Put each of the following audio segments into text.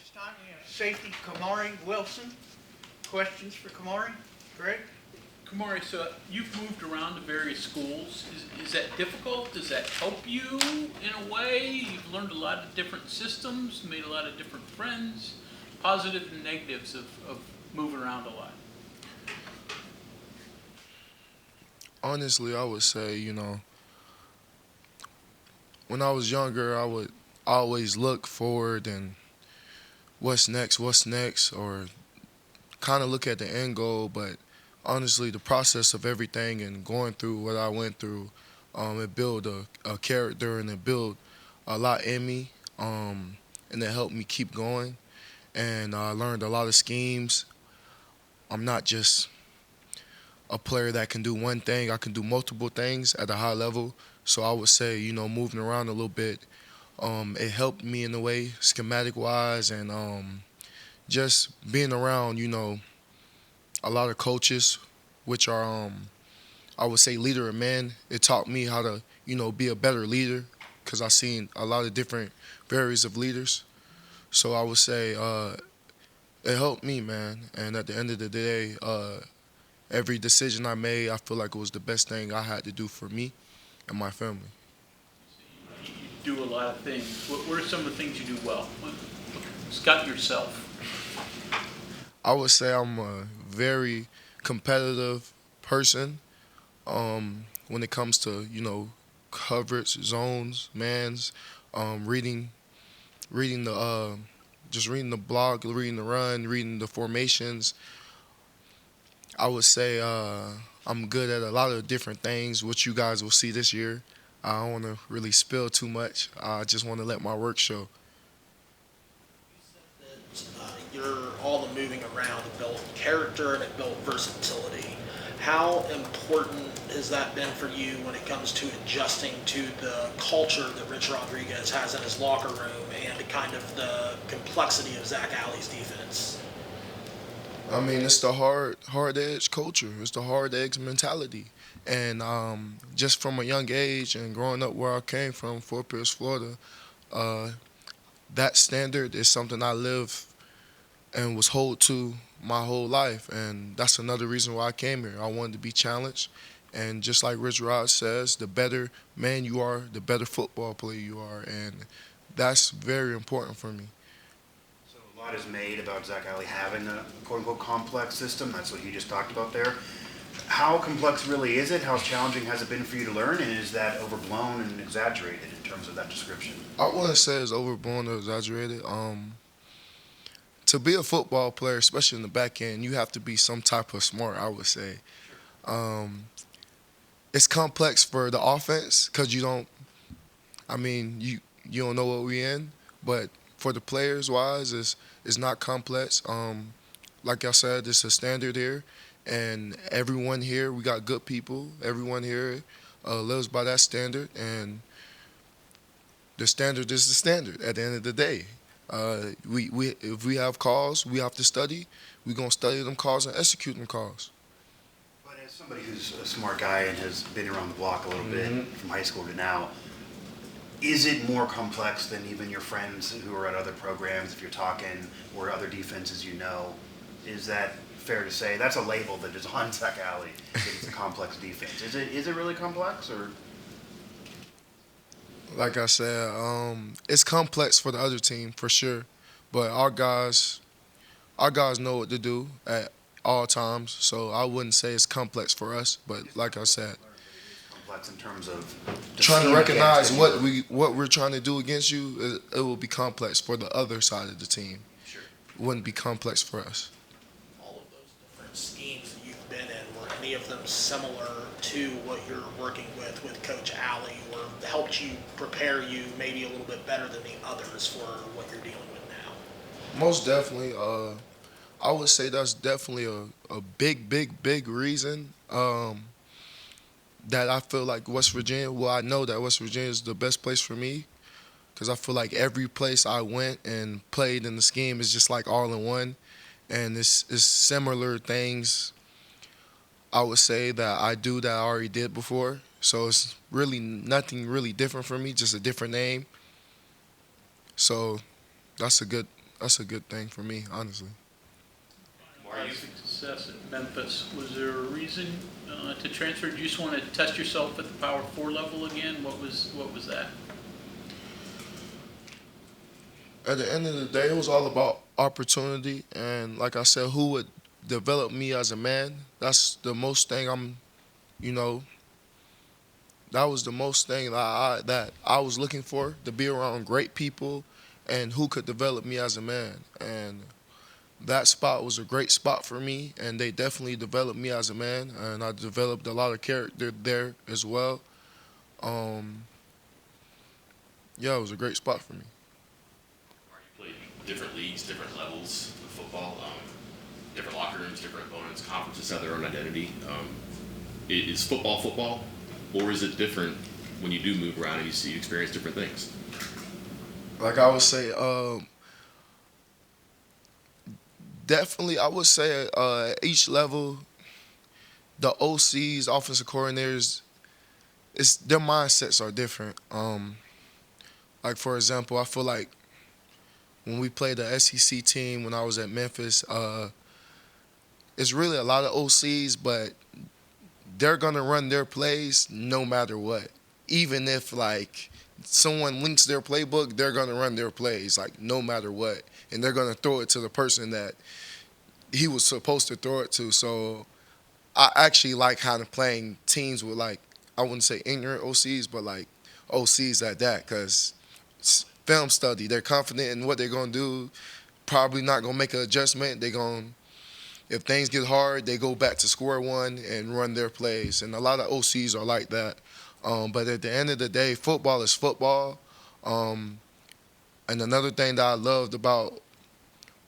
this time we have safety Kamari Wilson. Questions for Kamari? Greg? Kamari, so you've moved around to various schools. Is that difficult? Does that help you in a way? You've learned a lot of different systems, made a lot of different friends, positives and negatives of moving around a lot. Honestly, I would say, when I was younger, I would always look forward and what's next, or kind of look at the end goal. But honestly, the process of everything and going through what I went through, it built a character and it built a lot in me, and it helped me keep going. And I learned a lot of schemes. I'm not just a player that can do one thing. I can do multiple things at a high level. So I would say, moving around a little bit, it helped me in a way, schematic-wise, and just being around, a lot of coaches, which are, I would say, leader of men. It taught me how to, be a better leader, because I've seen a lot of different varieties of leaders. So I would say it helped me, man. And at the end of the day, every decision I made, I feel like it was the best thing I had to do for me and my family. You do a lot of things. What are some of the things you do well? Scout yourself. I would say I'm a very competitive person when it comes to, coverage, zones, mans, reading the just reading the block, reading the run, reading the formations. I would say I'm good at a lot of different things, which you guys will see this year. I don't want to really spill too much. I just want to let my work show. All the moving around it built character and it built versatility. How important has that been for you when it comes to adjusting to the culture that Rich Rodriguez has in his locker room and kind of the complexity of Zac Alley's defense? I mean, it's the hard edge culture. It's the hard edge mentality. And just from a young age and growing up where I came from, Fort Pierce, Florida, that standard is something I live and was held to my whole life. And that's another reason why I came here. I wanted to be challenged. And just like Rich Rod says, the better man you are, the better football player you are. And that's very important for me. So a lot is made about Zac Alley having a quote-unquote complex system. That's what you just talked about there. How complex really is it? How challenging has it been for you to learn? And is that overblown and exaggerated in terms of that description? I wouldn't say it's overblown or exaggerated. To be a football player, especially in the back end, you have to be some type of smart, I would say. It's complex for the offense because you don't know what we're in. But for the players-wise, it's not complex. Like I said, it's a standard here. And everyone here, we got good people. Everyone here lives by that standard. And the standard is the standard at the end of the day. If we have calls, we have to study. We're going to study them calls and execute them calls. But as somebody who's a smart guy and has been around the block a little bit from high school to now, is it more complex than even your friends who are at other programs, if you're talking, or other defenses you know? Is that fair to say? That's a label that is on Zac Alley. It's a complex defense. Is it really complex, or? Like I said, it's complex for the other team for sure, but our guys know what to do at all times. So I wouldn't say it's complex for us, but like I said, Complex in terms of trying to recognize what we're trying to do against you. It will be complex for the other side of the team. Sure. It wouldn't be complex for us. All of those different schemes that you've been in, were any of them similar to what you're working with Coach Alley, or helped you prepare you maybe a little bit better than the others for what you're dealing with now? Most definitely. I would say that's definitely a big reason that I feel like West Virginia, well, I know that West Virginia is the best place for me because I feel like every place I went and played in the scheme is just like all in one. And it's similar things I would say that I do that I already did before. So it's really nothing really different for me, just a different name. So that's a good that's a good thing for me, honestly. Success at Memphis. Was there a reason to transfer? Did you just want to test yourself at the Power 4 level again? What was that? At the end of the day, it was all about opportunity, and like I said, who would develop me as a man. That's the most thing that was the most thing that I was looking for, to be around great people and who could develop me as a man. And that spot was a great spot for me, and they definitely developed me as a man, and I developed a lot of character there as well. Yeah, it was a great spot for me. You played different leagues, different levels of football, different locker rooms, different opponents, conferences have their own identity. Is football, or is it different when you do move around and you experience different things? Like I would say, definitely, I would say each level, the OCs, offensive coordinators, their mindsets are different. Like, for example, I feel like when we played the SEC team when I was at Memphis, it's really a lot of OCs, but they're going to run their plays no matter what. Even if, like, someone links their playbook, they're going to run their plays, like, no matter what. And they're going to throw it to the person that he was supposed to throw it to. So I actually like kind of playing teams with, like, I wouldn't say ignorant OCs, but, like, OCs at that, because film study, they're confident in what they're going to do, probably not going to make an adjustment. They're going to, if things get hard, they go back to square one and run their plays. And a lot of OCs are like that. But at the end of the day, football is football. And another thing that I loved about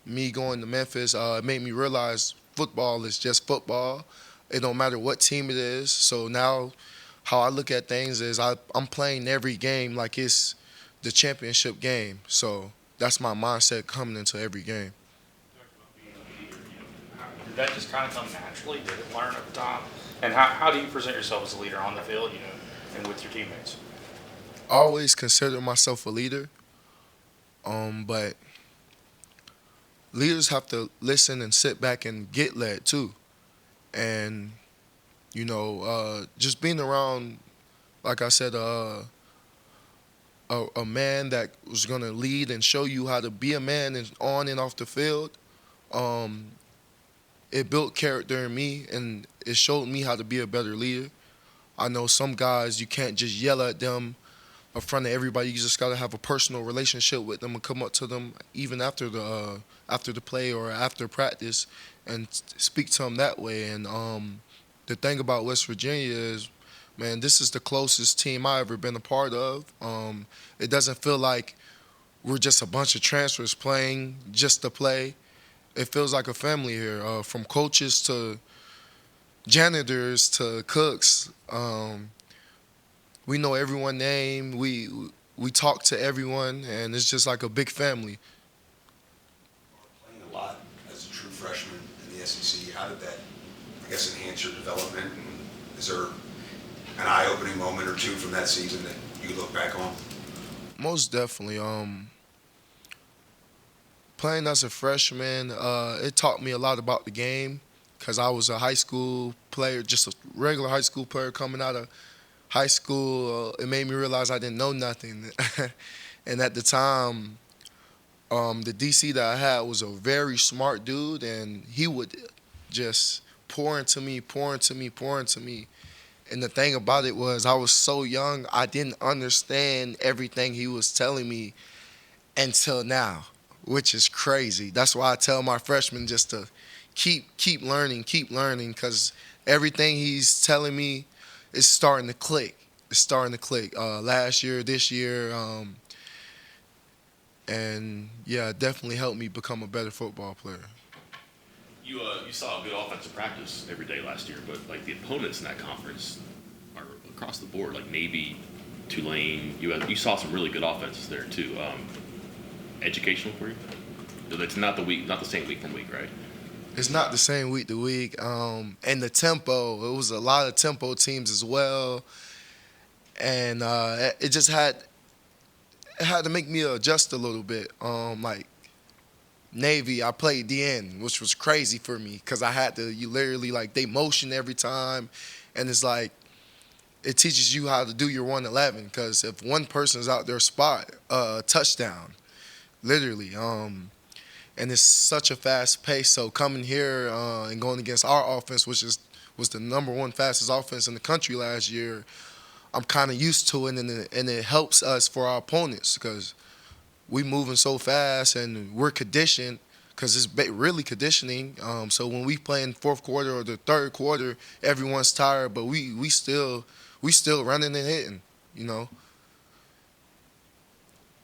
me going to Memphis, it made me realize football is just football. It don't matter what team it is. So now how I look at things is I'm playing every game like it's the championship game. So that's my mindset coming into every game. Did that just kind of come naturally? Did it learn over time? And how do you present yourself as a leader on the field, and with your teammates? I always consider myself a leader, but leaders have to listen and sit back and get led too. And, just being around, like I said, a man that was going to lead and show you how to be a man and on and off the field, it built character in me, and it showed me how to be a better leader. I know some guys, you can't just yell at them in front of everybody. You just got to have a personal relationship with them and come up to them even after the play or after practice and speak to them that way. And the thing about West Virginia is, man, this is the closest team I've ever been a part of. It doesn't feel like we're just a bunch of transfers playing just to play. It feels like a family here, from coaches to janitors to cooks. We know everyone's name. We talk to everyone, and it's just like a big family. Playing a lot as a true freshman in the SEC, how did that, I guess, enhance your development? And is there an eye-opening moment or two from that season that you look back on? Most definitely. Playing as a freshman, it taught me a lot about the game, because I was a high school player, just a regular high school player coming out of high school. It made me realize I didn't know nothing. And at the time, the DC that I had was a very smart dude, and he would just pour into me. And the thing about it was, I was so young, I didn't understand everything he was telling me until now, which is crazy. That's why I tell my freshmen just to keep learning, because everything he's telling me is starting to click. It's starting to click. Last year, this year, and yeah, it definitely helped me become a better football player. You saw a good offensive practice every day last year, but like the opponents in that conference are across the board, like Navy, Tulane. You saw some really good offenses there too. Educational for you? It's not the same week from week, right? It's not the same week to week. And the tempo, it was a lot of tempo teams as well. And it just had to make me adjust a little bit. Like Navy, I played DN, which was crazy for me because I had to, you literally, like, they motion every time. And it's like, it teaches you how to do your 111 because if one person's out their spot, touchdown, literally. And it's such a fast pace. So coming here and going against our offense, which was the number one fastest offense in the country last year, I'm kind of used to it, and it helps us for our opponents because we moving so fast and we're conditioned because it's really conditioning. So when we play in fourth quarter or the third quarter, everyone's tired, but we still running and hitting, you know.